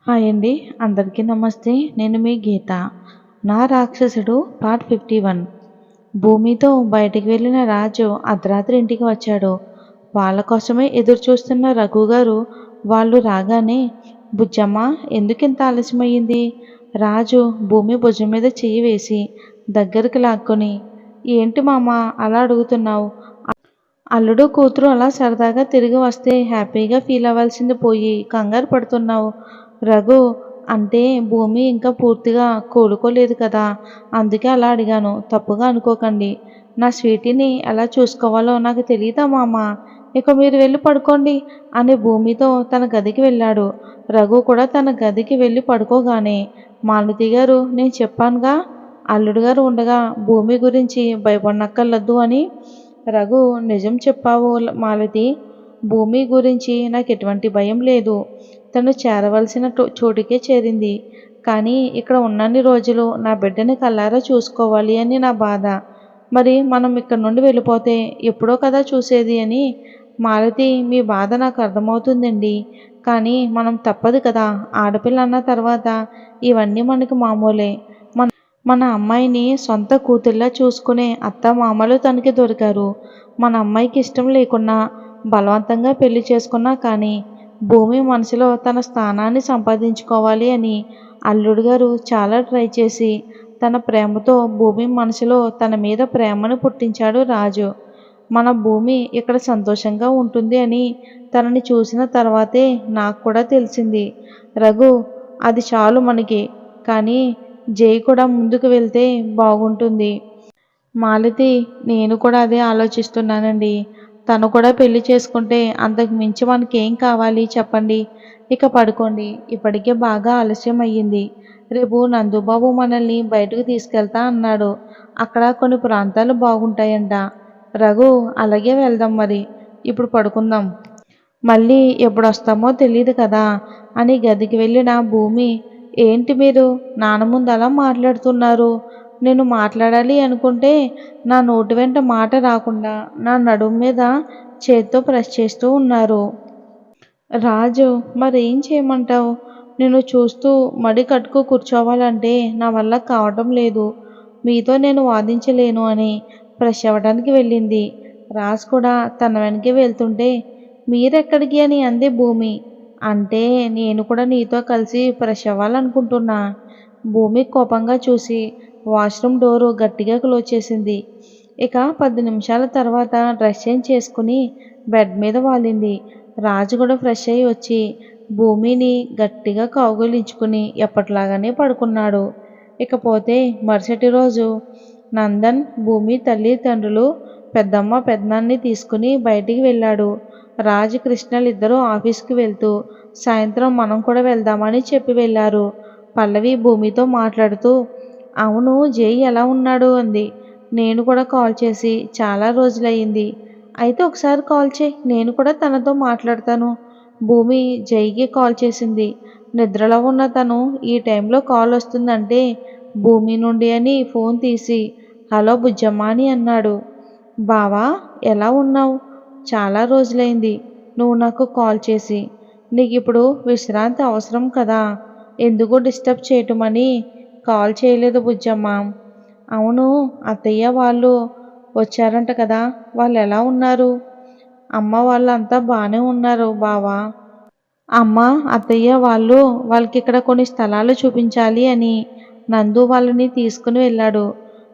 Hi అండి. అందరికీ నమస్తే. నేను మీ గీత. నా రాక్షసుడు పార్ట్ 51. భూమితో బయటికి వెళ్ళిన రాజు అర్ధరాత్రి ఇంటికి వచ్చాడు. వాళ్ళ కోసమే ఎదురు చూస్తున్న రఘు గారు వాళ్ళు రాగానే, బుజ్జమ్మ ఎందుకింత ఆలస్యమయ్యింది? రాజు భూమి భుజం మీద చెయ్యి వేసి దగ్గరికి లాక్కొని, ఏంటి మామ అలా అడుగుతున్నావు? అల్లుడు కూతురు అలా సరదాగా తిరిగి వస్తే హ్యాపీగా ఫీల్ అవ్వాల్సింది పోయి కంగారు పడుతున్నావు. రఘు అంటే భూమి ఇంకా పూర్తిగా కోలుకోలేదు కదా, అందుకే అలా అడిగాను, తప్పుగా అనుకోకండి. నా స్వీటీని ఎలా చూసుకోవాలో నాకు తెలియదా మామ? ఇక మీరు వెళ్ళి పడుకోండి అని భూమితో తన గదికి వెళ్ళాడు. రఘు కూడా తన గదికి వెళ్ళి పడుకోగానే, మాలతి గారు నేను చెప్పానుగా, అల్లుడు గారు ఉండగా భూమి గురించి భయపడనక్కర్లేదు అని. రఘు నిజం చెప్పావు మాలతి. భూమి గురించి నాకు ఎటువంటి భయం లేదు. తను చేరవలసిన చోటుకే చేరింది. కానీ ఇక్కడ ఉన్నన్ని రోజులు నా బిడ్డని కళ్ళారా చూసుకోవాలి అని నా బాధ. మరి మనం ఇక్కడ నుండి వెళ్ళిపోతే ఎప్పుడో కదా చూసేది అని. మాలతి మీ బాధ నాకు అర్థమవుతుందండి. కానీ మనం తప్పదు కదా, ఆడపిల్ల అన్న తర్వాత ఇవన్నీ మనకి మామూలే. మన మన అమ్మాయిని సొంత కూతుర్లా చూసుకునే అత్త మామలు తనకి దొరికారు. మన అమ్మాయికి ఇష్టం లేకున్నా బలవంతంగా పెళ్లి చేసుకున్నా కానీ భూమి మనసులో తన స్థానాన్ని సంపాదించుకోవాలి అని అల్లుడు గారు చాలా ట్రై చేసి తన ప్రేమతో భూమి మనసులో తన మీద ప్రేమను పుట్టించాడు రాజు. మన భూమి ఇక్కడ సంతోషంగా ఉంటుంది అని తనని చూసిన తర్వాతే నాకు కూడా తెలిసింది. రఘు అది చాలు మనకి. కానీ జై కూడా ముందుకు వెళ్తే బాగుంటుంది. మాలతి నేను కూడా అదే ఆలోచిస్తున్నానండి. తను కూడా పెళ్లి చేసుకుంటే అంతకు మించి మనకేం కావాలి చెప్పండి. ఇక పడుకోండి, ఇప్పటికే బాగా ఆలస్యం అయ్యింది. రేపు నందుబాబు మనల్ని బయటకు తీసుకెళ్తా అన్నాడు. అక్కడ కొన్ని ప్రాంతాలు బాగుంటాయంట. రఘు అలాగే వెళ్దాం మరి. ఇప్పుడు పడుకుందాం. మళ్ళీ ఎప్పుడు వస్తామో తెలియదు కదా అని గదికి వెళ్ళిన భూమి, ఏంటి మీరు నాన్న ముందు అలా మాట్లాడుతున్నారు? నేను మాట్లాడాలి అనుకుంటే నా నోటి వెంట మాట రాకుండా నా నడుము మీద చేత్తో ప్రెస్ చేస్తూ ఉన్నారు. రాజు మరేం చేయమంటావు? నేను చూస్తూ మడి కట్టుకు కూర్చోవాలంటే నా వల్ల కావటం లేదు. మీతో నేను వాదించలేను అని ఫ్రెష్ అవ్వడానికి వెళ్ళింది. రాజు కూడా తన వెనకే వెళ్తుంటే, మీరెక్కడికి అని అంది భూమి. అంటే నేను కూడా నీతో కలిసి ఫ్రెష్ అవ్వాలనుకుంటున్నా. భూమి కోపంగా చూసి వాష్రూమ్ డోరు గట్టిగా క్లోజ్ చేసింది. ఇక 10 నిమిషాల తర్వాత డ్రెస్ చేంజ్ చేసుకుని బెడ్ మీద వాలింది. రాజు కూడా ఫ్రెష్ అయ్యి వచ్చి భూమిని గట్టిగా కౌగిలించుకుని ఎప్పటిలాగానే పడుకున్నాడు. ఇకపోతే మరుసటి రోజు నందన్ భూమి తల్లిదండ్రులు పెద్దమ్మ పెద్దనాన్ని తీసుకుని బయటికి వెళ్ళాడు. రాజు కృష్ణలు ఇద్దరూ ఆఫీస్కి వెళ్తూ సాయంత్రం మనం కూడా వెళ్దామని చెప్పి వెళ్ళారు. పల్లవి భూమితో మాట్లాడుతూ, అవును జై ఎలా ఉన్నాడు అంది. నేను కూడా కాల్ చేసి చాలా రోజులయ్యింది. అయితే ఒకసారి కాల్ చేయి, నేను కూడా తనతో మాట్లాడతాను. భూమి జైకి కాల్ చేసింది. నిద్రలో ఉన్న తను ఈ టైంలో కాల్ వస్తుందంటే భూమి నుండి అని ఫోన్ తీసి హలో బుజ్జమ్మ అని అన్నాడు. బావా ఎలా ఉన్నావు? చాలా రోజులైంది నువ్వు నాకు కాల్ చేసి. నీకు ఇప్పుడు విశ్రాంతి అవసరం కదా, ఎందుకు డిస్టర్బ్ చేయటమని కాల్ చేయలేదు బుజ్జమ్మ. అవును అత్తయ్య వాళ్ళు వచ్చారంట కదా, వాళ్ళు ఎలా ఉన్నారు? అమ్మ వాళ్ళంతా బాగానే ఉన్నారు బావా. అమ్మ అత్తయ్య వాళ్ళకి ఇక్కడ కొన్ని స్థలాలు చూపించాలి అని నందు వాళ్ళని తీసుకుని వెళ్ళాడు.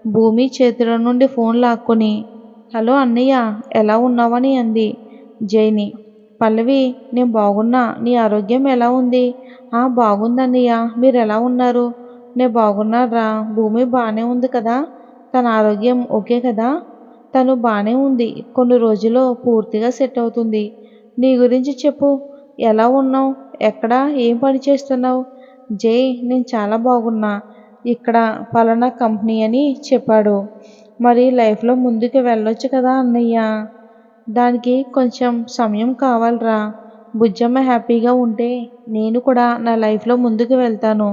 భూమి చేతిలో నుండి ఫోన్ లాక్కుని హలో అన్నయ్య ఎలా ఉన్నావని అంది జైని. పల్లవి నేను బాగున్నా, నీ ఆరోగ్యం ఎలా ఉంది? బాగుందన్నయ్య, మీరు ఎలా ఉన్నారు? నేను బాగున్నారా. భూమి బాగానే ఉంది కదా, తన ఆరోగ్యం ఓకే కదా? తను బాగానే ఉంది, కొన్ని రోజుల్లో పూర్తిగా సెట్ అవుతుంది. నీ గురించి చెప్పు, ఎలా ఉన్నావు? ఎక్కడ ఏం పని చేస్తున్నావు? జై నేను చాలా బాగున్నా, ఇక్కడ పలానా కంపెనీ అని చెప్పాడు. మరి లైఫ్లో ముందుకు వెళ్ళొచ్చు కదా అన్నయ్య. దానికి కొంచెం సమయం కావాలరా. బుజ్జమ్మ హ్యాపీగా ఉంటే నేను కూడా నా లైఫ్లో ముందుకు వెళ్తాను.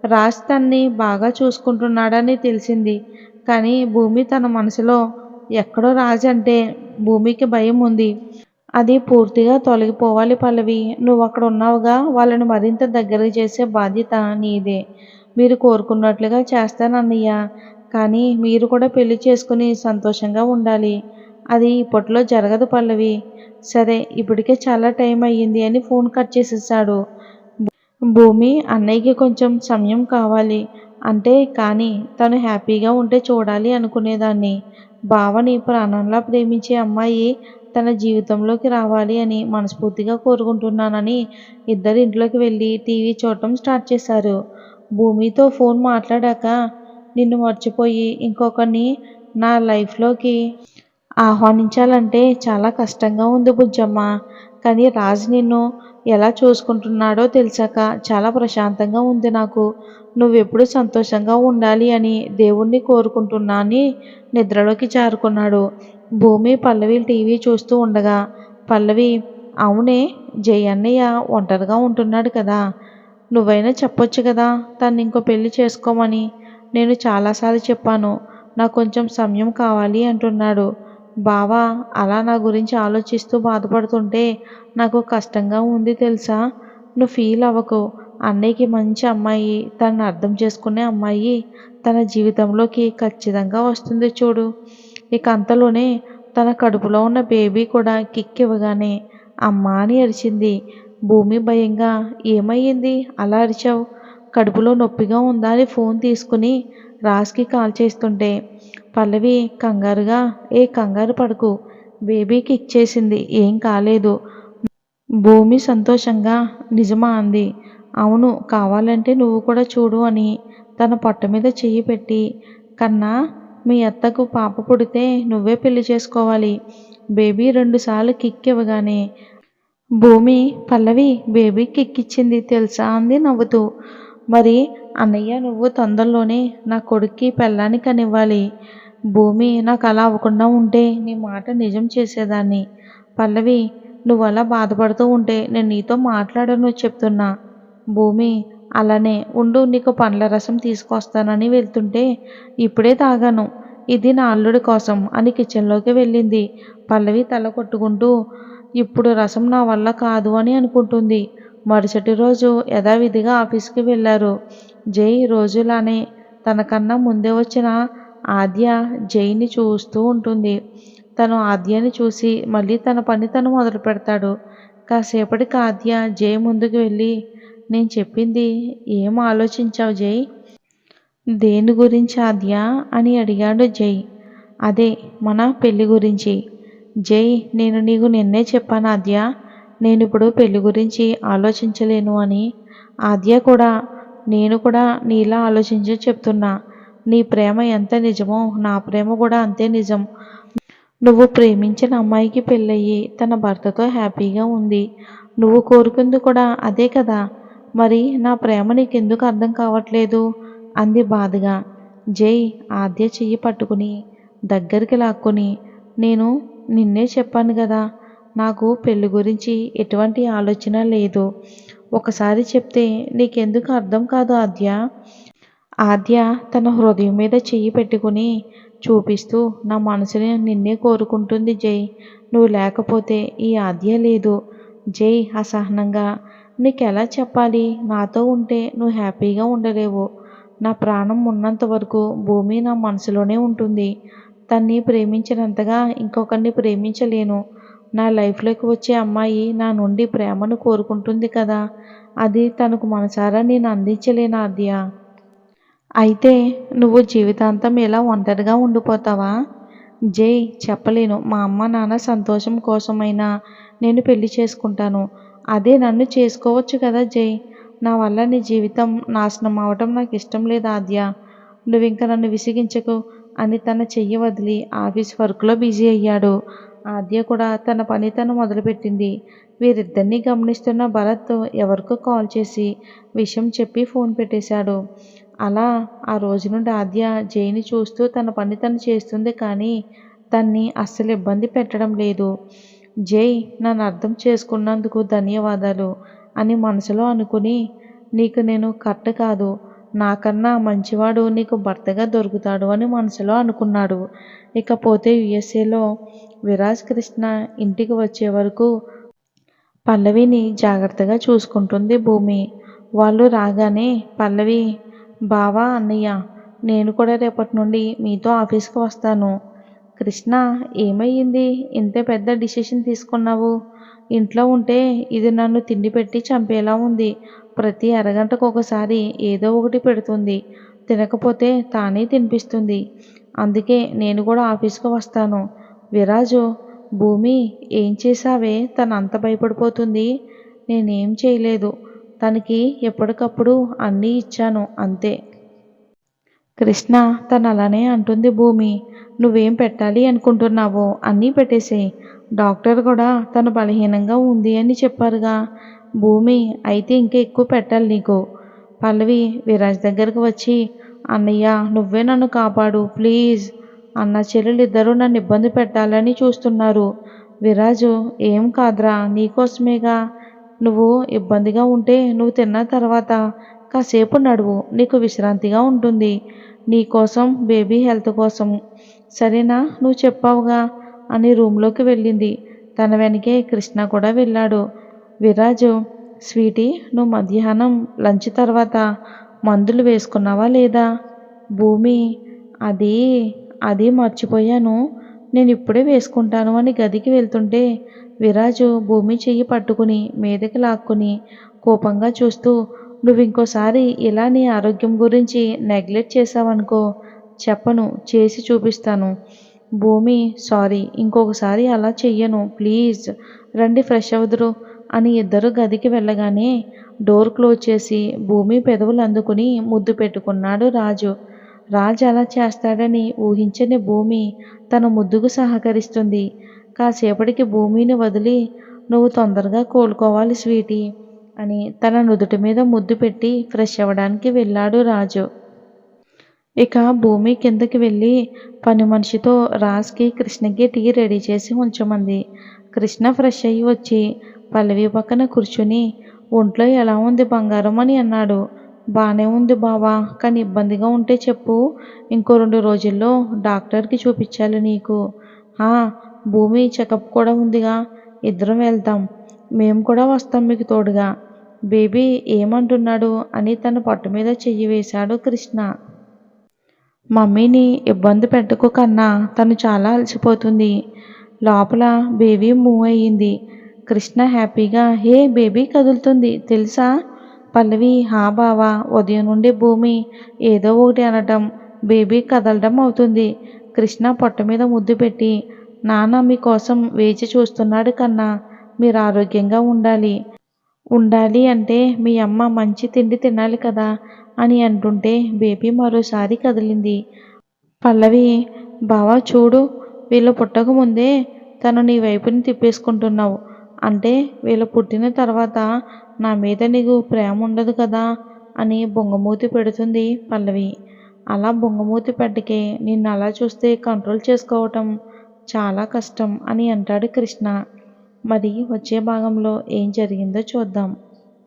రాజ్ తన్ని బాగా చూసుకుంటున్నాడని తెలిసింది. కానీ భూమి తన మనసులో ఎక్కడో రాజ్ అంటే భూమికి భయం ఉంది. అది పూర్తిగా తొలగిపోవాలి పల్లవి. నువ్వక్కడ ఉన్నావుగా, వాళ్ళని మరింత దగ్గరకి చేసే బాధ్యత నీదే. మీరు కోరుకున్నట్లుగా చేస్తానన్నయ్య. కానీ మీరు కూడా పెళ్లి చేసుకుని సంతోషంగా ఉండాలి. అది ఇప్పట్లో జరగదు పల్లవి. సరే, ఇప్పటికే చాలా టైం అయ్యింది అని ఫోన్ కట్ చేసేసాడు. భూమి అన్నయ్యకి కొంచెం సమయం కావాలి అంటే కానీ తను హ్యాపీగా ఉంటే చూడాలి అనుకునేదాన్ని. బావని ప్రాణంలా ప్రేమించే అమ్మాయి తన జీవితంలోకి రావాలి అని మనస్ఫూర్తిగా కోరుకుంటున్నానని ఇద్దరు ఇంట్లోకి వెళ్ళి టీవీ చూడటం స్టార్ట్ చేశారు. భూమితో ఫోన్ మాట్లాడాక నిన్ను మర్చిపోయి ఇంకొకరిని నా లైఫ్లోకి ఆహ్వానించాలంటే చాలా కష్టంగా ఉంది బుజ్జమ్మ. కానీ రాజు నిన్ను ఎలా చూసుకుంటున్నాడో తెలిసాక చాలా ప్రశాంతంగా ఉంది నాకు. నువ్వెప్పుడు సంతోషంగా ఉండాలి అని దేవుణ్ణి కోరుకుంటున్నా అని నిద్రలోకి జారుకున్నాడు. భూమి పల్లవి టీవీ చూస్తూ ఉండగా పల్లవి, అవునే, జై అన్నయ్య ఒంటరిగా ఉంటున్నాడు కదా, నువ్వైనా చెప్పొచ్చు కదా తను ఇంకో పెళ్లి చేసుకోమని. నేను చాలాసార్లు చెప్పాను, నాకు కొంచెం సమయం కావాలి అంటున్నాడు. బావా అలా నా గురించి ఆలోచిస్తూ బాధపడుతుంటే నాకు కష్టంగా ఉంది తెలుసా. నువ్వు ఫీల్ అవ్వకు. అన్నయ్యకి మంచి అమ్మాయి, తనని అర్థం చేసుకునే అమ్మాయి తన జీవితంలోకి ఖచ్చితంగా వస్తుంది చూడు. ఇక అంతలోనే తన కడుపులో ఉన్న బేబీ కూడా కిక్ ఇవ్వగానే అమ్మా అని అరిచింది. భూమి భయంగా, ఏమయ్యింది అలా అరిచావు, కడుపులో నొప్పిగా ఉందా అని ఫోన్ తీసుకుని రాజ్కి కాల్ చేస్తుంటే పల్లవి కంగారుగా, ఏ కంగారు పడకు, బేబీకి ఇచ్చేసింది, ఏం కాలేదు. భూమి సంతోషంగా, నిజమా అంది. అవును, కావాలంటే నువ్వు కూడా చూడు అని తన పొట్ట మీద చెయ్యి పెట్టి, కన్నా మీ అత్తకు పాప పుడితే నువ్వే పెళ్లి చేసుకోవాలి. బేబీ 2 సార్లు కిక్ ఇవ్వగానే భూమి, పల్లవి బేబీ కిక్ ఇచ్చింది తెలుసా అంది నవ్వుతూ. మరి అన్నయ్య నువ్వు తొందరలోనే నా కొడుక్కి పెళ్ళాన్ని కనివ్వాలి. భూమి, నాకు అలా అవ్వకుండా ఉంటే నీ మాట నిజం చేసేదాన్ని. పల్లవి, నువ్వు అలా బాధపడుతూ ఉంటే నేను నీతో మాట్లాడను చెప్తున్నా. భూమి, అలానే ఉండు, నీకు పండ్ల రసం తీసుకొస్తానని వెళ్తుంటే ఇప్పుడే తాగాను, ఇది నా అల్లుడి కోసం అని కిచెన్లోకి వెళ్ళింది. పల్లవి తల కొట్టుకుంటూ ఇప్పుడు రసం నా వల్ల కాదు అని అనుకుంటుంది. మరుసటి రోజు యథావిధిగా ఆఫీస్కి వెళ్ళారు. జై రోజులానే తనకన్నా ముందే వచ్చిన ఆద్య జైని చూస్తూ ఉంటుంది. తను ఆద్యని చూసి మళ్ళీ తన పని తను మొదలు పెడతాడు. కాసేపటికి ఆద్య జై ముందుకు వెళ్ళి, నేను చెప్పింది ఏం ఆలోచించావు జై? దేని గురించి ఆద్య అని అడిగాడు జై. అదే మన పెళ్లి గురించి. జై, నేను నీకు నిన్నే చెప్పాను ఆద్య, నేను ఇప్పుడు పెళ్లి గురించి ఆలోచించలేను అని. ఆద్య కూడా, నేను కూడా నీలా ఆలోచించి చెప్తున్నా. నీ ప్రేమ ఎంత నిజమో నా ప్రేమ కూడా అంతే నిజం. నువ్వు ప్రేమించిన అమ్మాయికి పెళ్ళయ్యి తన భర్తతో హ్యాపీగా ఉంది. నువ్వు కోరుకుంది కూడా అదే కదా. మరి నా ప్రేమ నీకెందుకు అర్థం కావట్లేదు అంది బాధగా. జై ఆద్య చెయ్యి పట్టుకుని దగ్గరికి లాక్కొని, నేను నిన్నే చెప్పాను కదా, నాకు పెళ్లి గురించి ఎటువంటి ఆలోచన లేదు. ఒకసారి చెప్తే నీకెందుకు అర్థం కాదు ఆద్య? ఆద్య తన హృదయం మీద చెయ్యి పెట్టుకుని చూపిస్తూ, నా మనసుని నిన్నే కోరుకుంటుంది జై, నువ్వు లేకపోతే ఈ ఆద్య లేదు. జై అసహనంగా, నీకెలా చెప్పాలి, నాతో ఉంటే నువ్వు హ్యాపీగా ఉండలేవు. నా ప్రాణం ఉన్నంత వరకు భూమి నా మనసులోనే ఉంటుంది. తన్ని ప్రేమించినంతగా ఇంకొకరిని ప్రేమించలేను. నా లైఫ్లోకి వచ్చే అమ్మాయి నా నుండి ప్రేమను కోరుకుంటుంది కదా, అది తనకు మనసారా నేను అందించలేను ఆద్య. అయితే నువ్వు జీవితాంతం ఇలా ఒంటరిగా ఉండిపోతావా? జై చెప్పలేను. మా అమ్మ నాన్న సంతోషం కోసమైనా నేను పెళ్లి చేసుకుంటాను. అదే నన్ను చేసుకోవచ్చు కదా జై. నా వల్ల నీ జీవితం నాశనం అవటం నాకు ఇష్టం లేదు ఆద్య. నువ్వింక నన్ను విసిగించకు అని తన చెయ్యి వదిలి ఆఫీస్ వర్క్లో బిజీ అయ్యాడు. ఆద్య కూడా తన పని తను మొదలుపెట్టింది. వీరిద్దరినీ గమనిస్తున్న భరత్ ఎవరికో కాల్ చేసి విషయం చెప్పి ఫోన్ పెట్టేశాడు. అలా ఆ రోజు నుండి ఆద్య జైని చూస్తూ తన పని తను చేస్తుంది కానీ తన్ని అస్సలు ఇబ్బంది పెట్టడం లేదు. జై నన్ను అర్థం చేసుకున్నందుకు ధన్యవాదాలు అని మనసులో అనుకుని, నీకు నేను కరెక్ట్ కాదు, నాకన్నా మంచివాడు నీకు భర్తగా దొరుకుతాడు అని మనసులో అనుకున్నాడు. ఇకపోతే యుఎస్ఏలో విరాజ్ కృష్ణ ఇంటికి వచ్చే వరకు పల్లవిని జాగ్రత్తగా చూసుకుంటుంది భూమి. వాళ్ళు రాగానే పల్లవి, బావా, అన్నయ్య, నేను కూడా రేపటి నుండి మీతో ఆఫీస్కి వస్తాను. కృష్ణ, ఏమయ్యింది? ఇంత పెద్ద డిసిషన్ తీసుకున్నావు? ఇంట్లో ఉంటే ఇది నన్ను తిండి పెట్టి చంపేలా ఉంది. ప్రతి అరగంటకు ఒకసారి ఏదో ఒకటి పెడుతుంది. తినకపోతే తానే తినిపిస్తుంది. అందుకే నేను కూడా ఆఫీస్కి వస్తాను. విరాజు, భూమి, ఏం చేశావే? తను అంత భయపడిపోతుంది. నేనేం చేయలేదు. తనకి ఎప్పటికప్పుడు అన్నీ ఇచ్చాను అంతే. కృష్ణ, తను అలానే అంటుంది భూమి. నువ్వేం పెట్టాలి అనుకుంటున్నావో అన్నీ పెట్టేసేయ్. డాక్టర్ కూడా తను బలహీనంగా ఉంది అని చెప్పారుగా. భూమి, అయితే ఇంకా ఎక్కువ పెట్టాలి నీకు. పల్లవి విరాజ్ దగ్గరకు వచ్చి, అన్నయ్య, నువ్వే నన్ను కాపాడు ప్లీజ్. అన్న చెల్లెలు ఇద్దరూ నన్ను ఇబ్బంది పెట్టాలని చూస్తున్నారు. విరాజు, ఏం కాదురా, నీకోసమేగా. నువ్వు ఇబ్బందిగా ఉంటే నువ్వు తిన్న తర్వాత కాసేపు నడువు, నీకు విశ్రాంతిగా ఉంటుంది. నీకోసం, బేబీ హెల్త్ కోసం. సరేనా? నువ్వు చెప్పావుగా అని రూమ్లోకి వెళ్ళింది. తన వెనకే కృష్ణ కూడా వెళ్ళాడు. విరాజు, స్వీటీ, నువ్వు మధ్యాహ్నం లంచ్ తర్వాత మందులు వేసుకున్నావా లేదా? భూమి, అది అది మర్చిపోయాను. నేను ఇప్పుడే వేసుకుంటాను అని గదికి వెళ్తుంటే విరాజు భూమి చెయ్యి పట్టుకుని మీదకి లాక్కుని కోపంగా చూస్తూ, నువ్వు ఇంకోసారి ఇలా నీ ఆరోగ్యం గురించి నెగ్లెక్ట్ చేసావనుకో, చెప్పను, చేసి చూపిస్తాను. భూమి, సారీ, ఇంకొకసారి అలా చెయ్యను ప్లీజ్. రండి ఫ్రెష్ అవుదురు అని ఇద్దరు గదికి వెళ్ళగానే డోర్ క్లోజ్ చేసి భూమి పెదవులు అందుకుని ముద్దు పెట్టుకున్నాడు రాజు. రాజు అలా చేస్తాడని ఊహించని భూమి తన ముద్దుకు సహకరిస్తుంది. కాసేపటికి భూమిని వదిలి, నువ్వు తొందరగా కోలుకోవాలి స్వీటీ అని తన నుదుటి మీద ముద్దు పెట్టి ఫ్రెష్ అవ్వడానికి వెళ్ళాడు రాజు. ఇక భూమి కిందకి వెళ్ళి పని మనిషితో రాజ్కి, కృష్ణకి టీ రెడీ చేసి ఉంచమంది. కృష్ణ ఫ్రెష్ అయ్యి వచ్చి పల్లవి పక్కన కూర్చుని, ఒంట్లో ఎలా ఉంది బంగారం అని అన్నాడు. బానే ఉంది బావా, కానీ ఇబ్బందిగా ఉంటే చెప్పు. ఇంకో 2 రోజుల్లో డాక్టర్కి చూపించాలి నీకు. భూమి చెకప్ కూడా ఉందిగా, ఇద్దరం వెళ్తాం. మేము కూడా వస్తాం మీకు తోడుగా. బేబీ ఏమంటున్నాడు అని తన పట్టు మీద చెయ్యి వేశాడు కృష్ణ. మమ్మీని ఇబ్బంది పెట్టకు కన్నా, తను చాలా అలసిపోతుంది. లోపల బేబీ మూవ్ అయ్యింది. కృష్ణ హ్యాపీగా, హే బేబీ కదులుతుంది తెలుసా? పల్లవి, హా బావా, ఉదయం నుండి భూమి ఏదో ఒకటి అనటం, బేబీ కదలడం అవుతుంది. కృష్ణ పొట్ట మీద ముద్దు పెట్టి, నాన్న మీకోసం వేచి చూస్తున్నాడు కన్నా, మీరు ఆరోగ్యంగా ఉండాలి. ఉండాలి అంటే మీ అమ్మ మంచి తిండి తినాలి కదా అని అంటుంటే బేబీ మరోసారి కదిలింది. పల్లవి, బావా చూడు, వీళ్ళు పుట్టక ముందే తను నీ వైపుని తిప్పేసుకుంటున్నావు. అంటే వీళ్ళు పుట్టిన తర్వాత నా మీద నీకు ప్రేమ ఉండదు కదా అని బొంగమూతి పెడుతుంది పల్లవి. అలా బొంగమూతి పెట్టకే, నిన్ను అలా చూస్తే కంట్రోల్ చేసుకోవటం చాలా కష్టం అని అంటాడు కృష్ణ. మరి వచ్చే భాగంలో ఏం జరిగిందో చూద్దాం.